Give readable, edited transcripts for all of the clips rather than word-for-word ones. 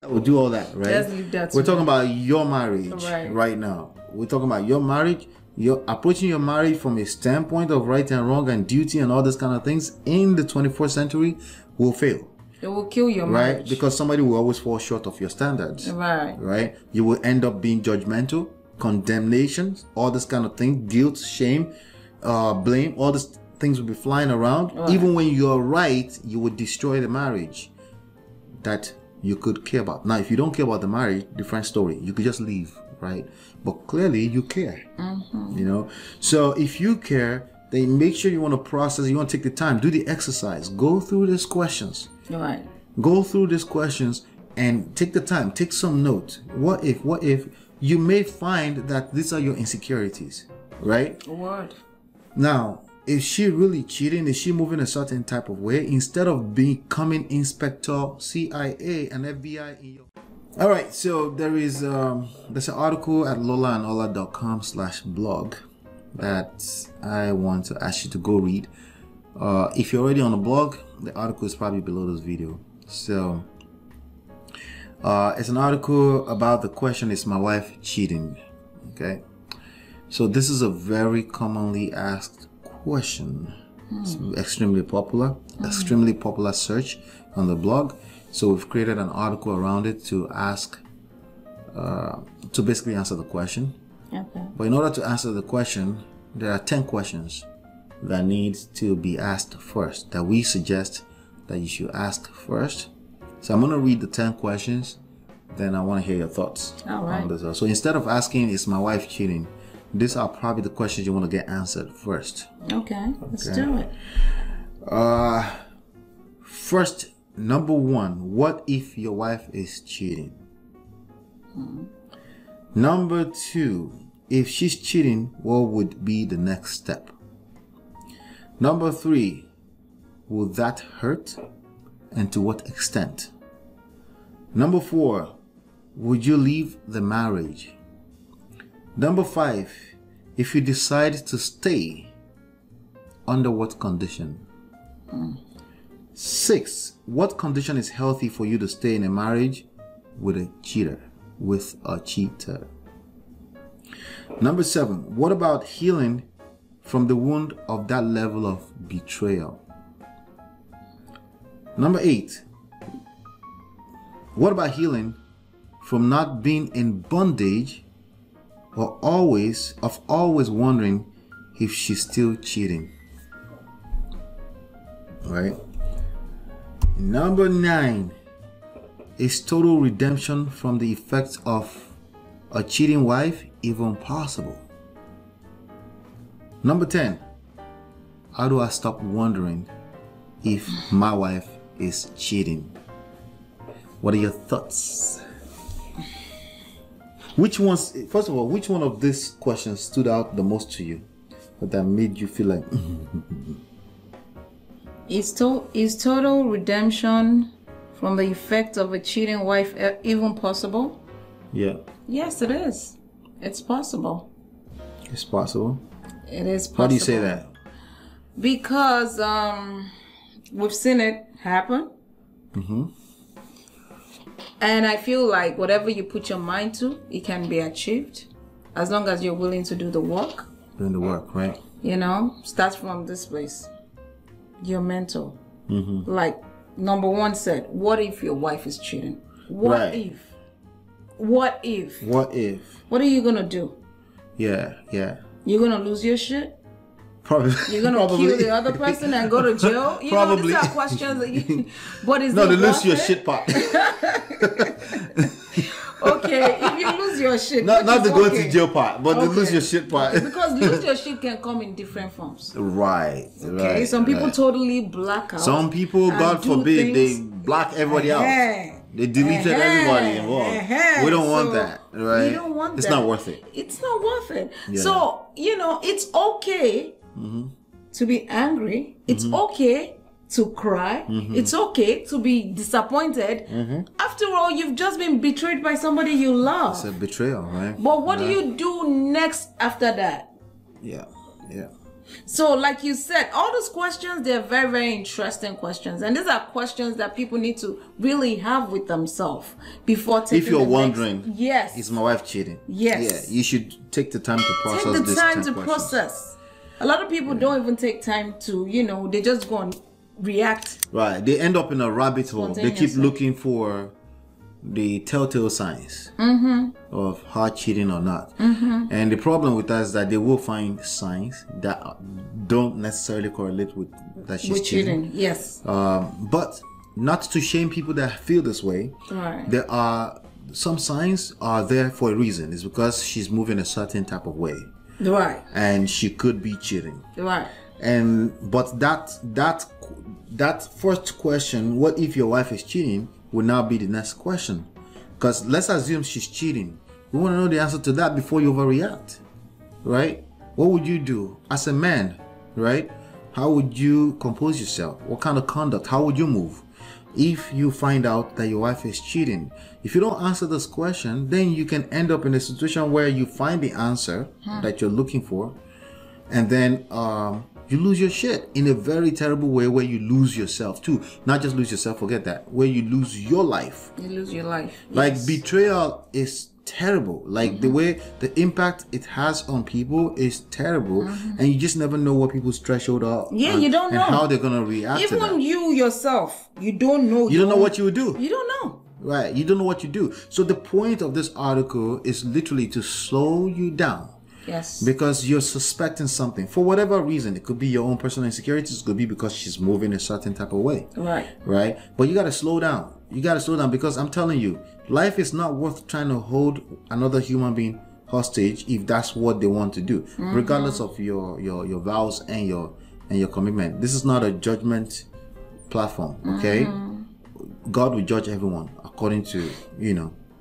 We'll do all that, right? Let's leave that. We're talking about your marriage right now. We're talking about your marriage. You're approaching your marriage from a standpoint of right and wrong and duty and all those kind of things in the 21st century will fail. It will kill your marriage. Right? Because somebody will always fall short of your standards. Right. Right? You will end up being judgmental, condemnation, all this kind of thing, guilt, shame, blame, all these things will be flying around. Right. Even when you're right, you will destroy the marriage that you could care about. Now, if you don't care about the marriage, different story. You could just leave, right? But clearly you care, you know? So if you care, then make sure you want to process, you want to take the time, do the exercise, go through these questions. Right. Go through these questions and take the time, take some notes. What if you may find that these are your insecurities, right? Word. Now, is she really cheating? Is she moving a certain type of way? Instead of becoming Inspector CIA and FBI in your... All right, so there's an article at lolaandOla.com/blog that I want to ask you to go read. If you're already on the blog, the article is probably below this video. So it's an article about the question, is my wife cheating? Okay, so this is a very commonly asked question. It's extremely popular search on the blog. So we've created an article around it to ask, to basically answer the question. Okay. But in order to answer the question, there are 10 questions that need to be asked first, that we suggest that you should ask first. So I'm going to read the 10 questions, then I want to hear your thoughts on this. So instead of asking, is my wife cheating? These are probably the questions you want to get answered first. Okay, let's do it. First, number one, what if your wife is cheating? Number two, if she's cheating, what would be the next step? Number three, will that hurt, and to what extent? Number four, would you leave the marriage? Number five, if you decide to stay, under what condition? 6, what condition is healthy for you to stay in a marriage with a cheater? Number 7, what about healing from the wound of that level of betrayal? Number 8, what about healing from not being in bondage or always wondering if she's still cheating? Right? Number 9, is total redemption from the effects of a cheating wife even possible? Number 10, how do I stop wondering if my wife is cheating? What are your thoughts? Which ones, first of all, which one of these questions stood out the most to you, that made you feel like Is total redemption from the effect of a cheating wife even possible? Yeah. Yes, it is. It's possible. It's possible? It is possible. How do you say that? Because we've seen it happen. And I feel like whatever you put your mind to, it can be achieved. As long as you're willing to do the work. Doing the work, right? You know, start from this place. Your mental. Like number 1 said, what if your wife is cheating? What if? What if? What if? What are you gonna do? Yeah. You're gonna lose your shit? Probably. You're gonna kill the other person and go to jail? You Probably. know, these are questions that you... But is no, it to lose your it? shit part. Okay, if you lose your shit, not to go to jail part, but to lose your shit part. Because lose your shit can come in different forms. Right. Okay. Right, Some people totally black out. Some people, God forbid, they block everybody else. They deleted everybody involved. We don't want that, right? We don't want it's that. Not worth it. It's not worth it. Yeah. So, you know, it's okay to be angry. It's okay to cry. It's okay to be disappointed. After all, you've just been betrayed by somebody you love. It's a betrayal, right? But what do you do next after that? Yeah. So, like you said, all those questions, they're very, very interesting questions. And these are questions that people need to really have with themselves before taking If you're wondering, yes, is my wife cheating? Yes. Yeah, you should take the time to process take the this time 10 to questions. process. A lot of people don't even take time to, they just go and react. Right. They end up in a rabbit hole. They keep looking for the telltale signs of her cheating or not. And the problem with that is that they will find signs that don't necessarily correlate with that she's cheating. Yes. But not to shame people that feel this way. Right. There are some signs are there for a reason. It's because she's moving a certain type of way. Right. And she could be cheating. Right. But that first question, what if your wife is cheating, will now be the next question. Because let's assume she's cheating. We want to know the answer to that before you overreact. Right? What would you do as a man? Right? How would you compose yourself? What kind of conduct? How would you move if you find out that your wife is cheating? If you don't answer this question, then you can end up in a situation where you find the answer that you're looking for, and then you lose your shit in a very terrible way, where you lose yourself too. Not just lose yourself, forget that. Where you lose your life. You lose your life. Like Yes. betrayal is terrible. Like the way the impact it has on people is terrible, and you just never know what people's threshold are. Yeah, you don't know. And how they're gonna react to that. Even you yourself, you don't know. You don't know what you would do. You don't know. Right, you don't know what you do. So the point of this article is literally to slow you down. Yes. Because you're suspecting something for whatever reason. It could be your own personal insecurities. It could be because she's moving a certain type of way. Right. Right. But you got to slow down. You got to slow down, because I'm telling you, life is not worth trying to hold another human being hostage if that's what they want to do, regardless of your vows and your commitment. This is not a judgment platform. Okay. God will judge everyone according to,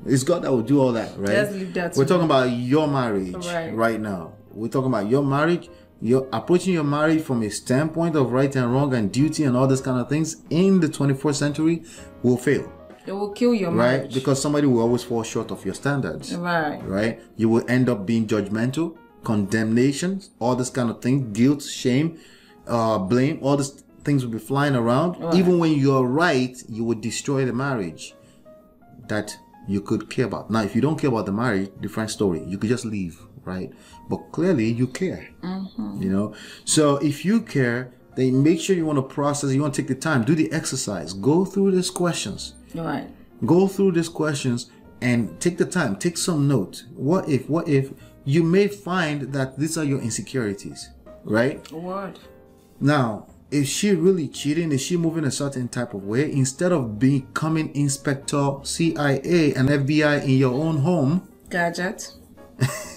it's God that will do all that, right? Just leave that to We're talking about your marriage Right. right now. We're talking about your marriage. You're approaching your marriage from a standpoint of right and wrong and duty and all these kind of things in the 21st century will fail. It will kill your Right? marriage. Because somebody will always fall short of your standards. Right. Right? You will end up being judgmental, condemnation, all this kind of thing, guilt, shame, blame, all these things will be flying around. Right. Even when you're right, you would destroy the marriage that you could care about. Now, if you don't care about the marriage, different story. You could just leave, right? But clearly you care, So if you care, then make sure you want to process, you want to take the time, do the exercise, go through these questions. Right. Go through these questions and take the time, take some note. What if you may find that these are your insecurities, right? Word. Now, is she really cheating? Is she moving a certain type of way? Instead of becoming Inspector CIA and FBI in your own home. Gadget.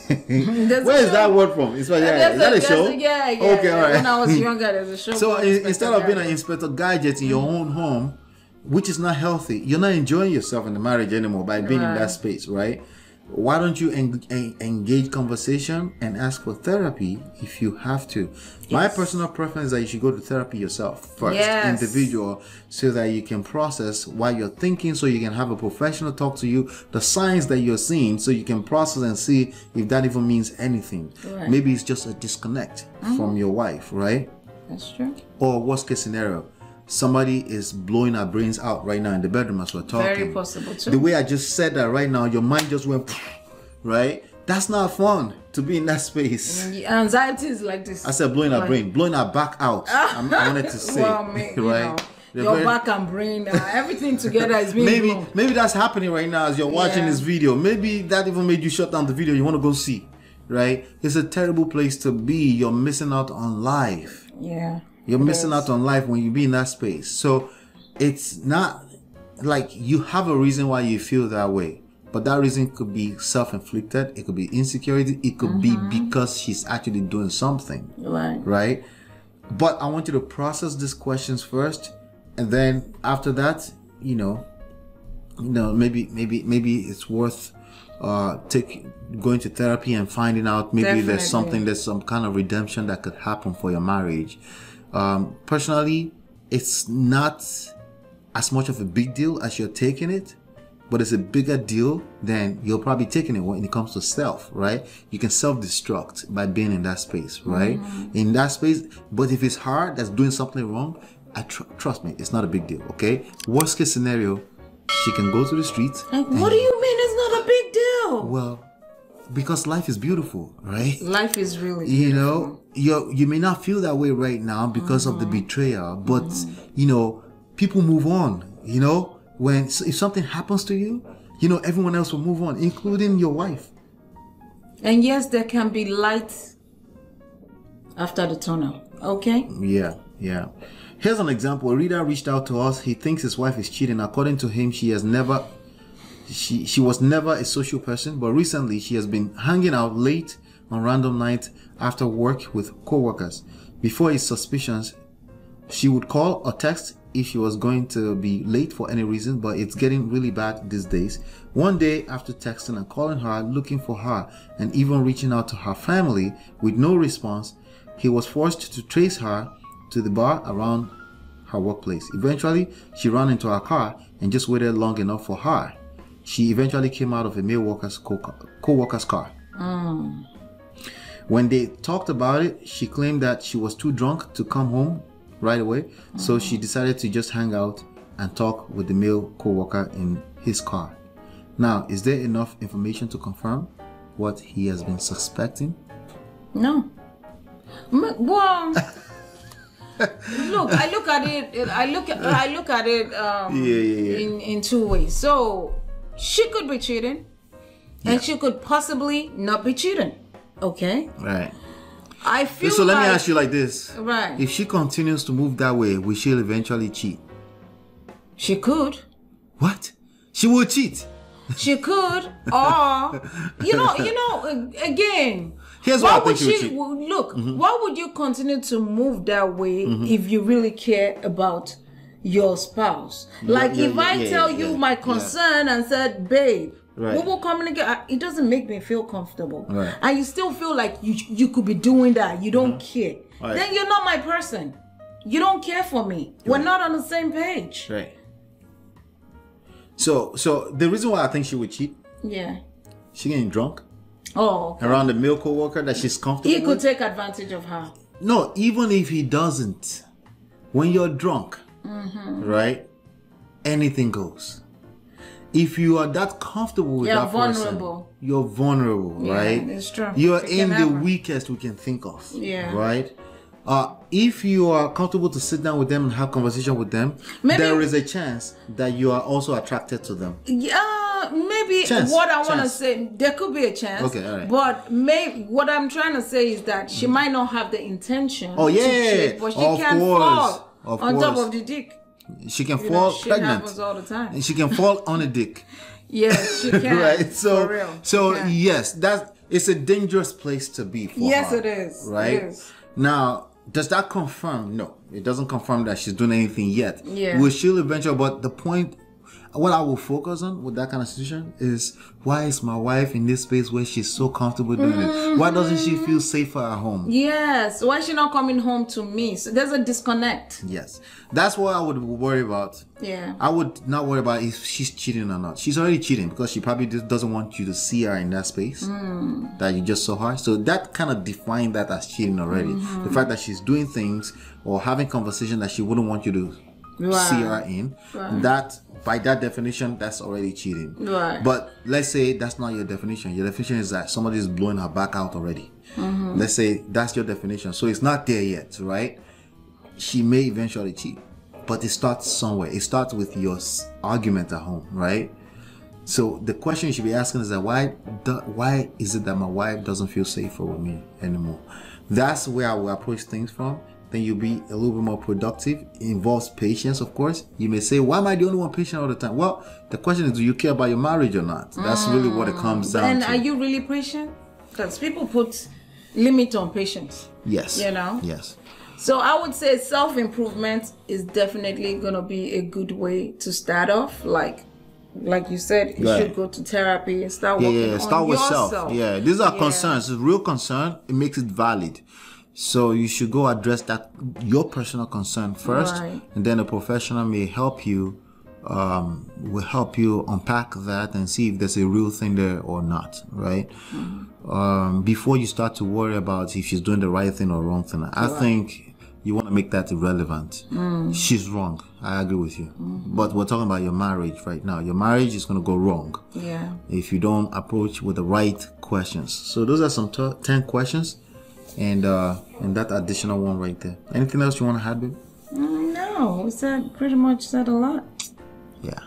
Where is that word from? Is that a show? Yeah. Okay, all right. When I was younger, there's a show. So called instead of being an Inspector Inspector Gadget in your own home, which is not healthy, you're not enjoying yourself in the marriage anymore by being in that space, right? Why don't you engage conversation and ask for therapy if you have to? Yes. My personal preference is that you should go to therapy yourself first, individual, so that you can process what you're thinking, so you can have a professional talk to you, the signs that you're seeing, so you can process and see if that even means anything. Right. Maybe it's just a disconnect from your wife, right? That's true. Or worst case scenario, somebody is blowing our brains out right now in the bedroom as we're talking. Very possible too. The way I just said that right now, your mind just went, right? That's not fun to be in that space. Anxiety is like this. I said blowing our brain, blowing our back out. I wanted to say, right? Your back and brain, everything together is being blown. Maybe that's happening right now as you're watching this video. Maybe that even made you shut down the video. You want to go see, right? It's a terrible place to be. You're missing out on life. Yeah. You're missing out on life when you be in that space. So it's not like you have a reason why you feel that way. But that reason could be self-inflicted. It could be insecurity. It could be because she's actually doing something. Right. Right? But I want you to process these questions first. And then after that, maybe it's worth going to therapy and finding out maybe there's some kind of redemption that could happen for your marriage. Personally, it's not as much of a big deal as you're taking it, but it's a bigger deal, then you're probably taking it when it comes to self, right? You can self-destruct by being in that space, right? In that space. But if it's her that's doing something wrong, trust me, it's not a big deal, okay? Worst case scenario, she can go to the streets. Like, what do you mean it's not a big deal? Well, because life is beautiful, right? Life is really beautiful. You know, you may not feel that way right now because of the betrayal, but you know, people move on. You know, if something happens to you, you know, everyone else will move on, including your wife. And yes, there can be light after the tunnel. Okay? Yeah. Here's an example. A reader reached out to us. He thinks his wife is cheating. According to him, she was never a social person, but recently she has been hanging out late on random nights after work with co-workers. Before his suspicions, she would call or text if she was going to be late for any reason, but it's getting really bad these days. One day, after texting and calling her, looking for her, and even reaching out to her family with no response, he was forced to trace her to the bar around her workplace. Eventually, she ran into her car and just waited long enough for her. She eventually came out of a male worker's co-worker's car. When they talked about it, she claimed that she was too drunk to come home right away, so she decided to just hang out and talk with the male co-worker in his car. Now, is there enough information to confirm what he has been suspecting? No. Well, look, I look at it in two ways. So she could be cheating, and she could possibly not be cheating. Okay. Right. I feel so let me ask you like this. Right. If she continues to move that way, will she eventually cheat? She could. What? She will cheat. She could, or you know, again. Here's what I think she would cheat. Look, why would you continue to move that way if you really care about your spouse? Like if I tell you my concern and said, babe, we will communicate. It doesn't make me feel comfortable, and you still feel like you could be doing that. You don't care. Then you're not my person. You don't care for me. We're not on the same page. Right. So the reason why I think she would cheat. Yeah. She getting drunk. Oh. Okay. Around the male co-worker that she's comfortable with. He could take advantage of her. No, even if he doesn't, when you're drunk, right, anything goes. If you are that comfortable with that person, you're vulnerable, right? It's true. You're in the weakest we can think of, right? If you are comfortable to sit down with them and have conversation with them, there is a chance that you are also attracted to them. Yeah, maybe what I want to say, there could be a chance. Okay, all right. But maybe what I'm trying to say is that she might not have the intention to cheat, but she can fall on top of the dick. She can fall pregnant. Happens all the time. She can fall on a dick. Yes, she can. Right. So, for real. Yes, it's a dangerous place to be for her. Yes, it is. Right. It is. Now, does that confirm? No, it doesn't confirm that she's doing anything yet. Yeah. Will she eventually? But the point, what I will focus on with that kind of situation is, why is my wife in this space where she's so comfortable doing it? Why doesn't she feel safer at home? Yes. Why is she not coming home to me? So there's a disconnect. Yes. That's what I would worry about. Yeah. I would not worry about if she's cheating or not. She's already cheating because she probably just doesn't want you to see her in that space that you just saw her. So that kind of defined that as cheating already. The fact that she's doing things or having conversation that she wouldn't want you to see her in, that by that definition, that's already cheating. Right. But let's say that's not your definition. Your definition is that somebody is blowing her back out already. Let's say that's your definition. So it's not there yet, right? She may eventually cheat, but it starts somewhere. It starts with your argument at home, right? So the question you should be asking is that why is it that my wife doesn't feel safer with me anymore? That's where I will approach things from. Then you'll be a little bit more productive. It involves patience, of course. You may say, why am I the only one patient all the time? Well, the question is, do you care about your marriage or not? That's really what it comes down to. And are you really patient? Because people put limit on patience. Yes. You know? Yes. So I would say self-improvement is definitely going to be a good way to start off. Like you said, you should go to therapy and start working on yourself. Self. Yeah, these are concerns. It's a real concern. It makes it valid. So you should go address your personal concern first, and then a professional may help you will help you unpack that and see if there's a real thing there or not, right? Before you start to worry about if she's doing the right thing or wrong thing. I think you want to make that irrelevant. She's wrong. I agree with you. But we're talking about your marriage right now. Your marriage is going to go wrong if you don't approach with the right questions. So those are some 10 questions, and that additional one right there. Anything else you want to add, babe? No, we pretty much said a lot. Yeah.